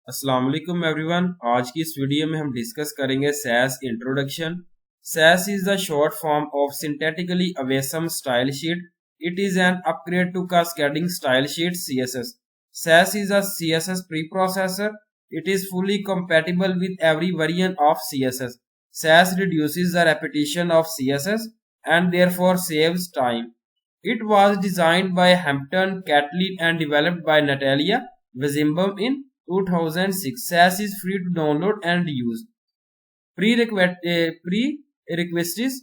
अस्सलाम वालेकुम एवरीवन। आज की इस वीडियो में हम डिस्कस करेंगे SASS introduction. SASS is the short form of synthetically awesome style sheet. It is an upgrade to cascading style sheet CSS. SASS is a CSS preprocessor. It is fully compatible with every variant of CSS. SASS reduces the repetition of CSS and therefore saves time. It was designed by Hampton, Catlin and developed by Natalia Weissenbaum in 2006. SASS is free to download and use. Prerequisites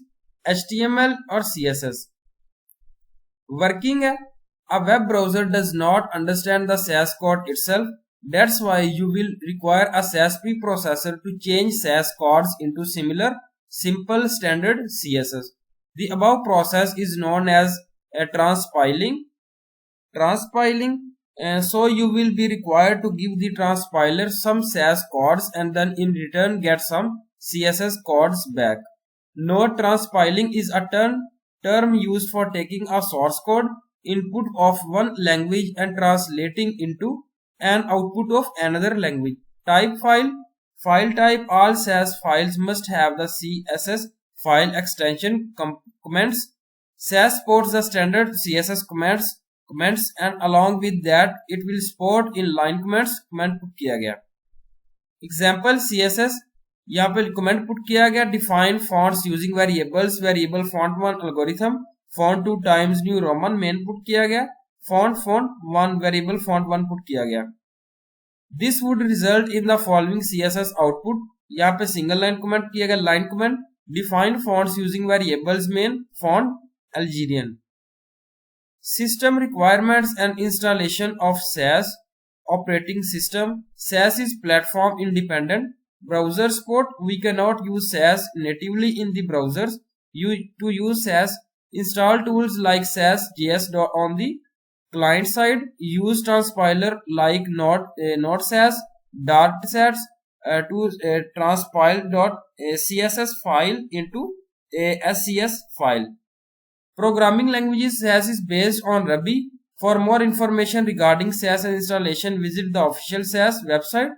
HTML or CSS. Working a web browser does not understand the SASS code itself. That's why you will require a SASS preprocessor to change SASS codes into similar, simple, standard CSS. The above process is known as transpiling. So you will be required to give the transpiler some SASS codes and then in return get some CSS codes back. Note: transpiling is a term used for taking a source code input of one language and translating into an output of another language. Type file type. All SASS files must have the CSS file extension comments. SASS supports the standard CSS comments and along with that it will support inline comments. Comment put किया गया example CSS यहाँ पे comment put किया गया define fonts using variables variable font 1 algorithm font 2 times new Roman main put किया गया font 1 variable font 1 put किया गया this would result in the following CSS output यहाँ पे सिंगल लाइन कमेंट किया गया line comment define fonts using variables main font Algerian System requirements and installation of SASS operating system. SASS is platform independent. Browser support. We cannot use SASS natively in the browsers. To use SASS, install tools like SASS.js on the client side. Use transpiler like not SASS datasets to transpile.css file into a SCS file. Programming languages SASS is based on Ruby. For more information regarding SASS and installation, visit the official SASS website.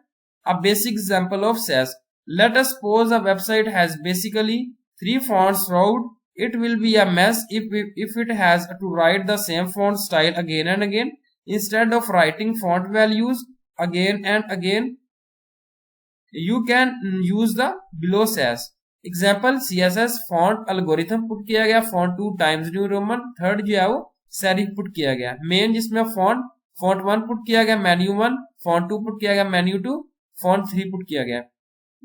A basic example of SASS. Let us suppose a website has basically 3 fonts throughout. It will be a mess if it has to write the same font style again and again. Instead of writing font values again and again, you can use the below SASS. Example CSS font algorithm put किया गया font 2 times new Roman third जो है वो serif put किया गया main जिसमें font 1 put किया गया मेन्यू 1 फॉन्ट 2 पुट किया गया मेन्यू 2 फॉन्ट 3 पुट किया गया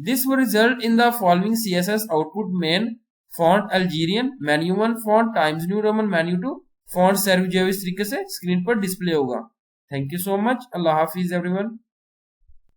this will result in the following CSS output main font Algerian menu 1 font times new Roman menu 2 font serif जो इस तरीके से स्क्रीन पर डिस्प्ले होगा thank you so much Allah Hafiz everyone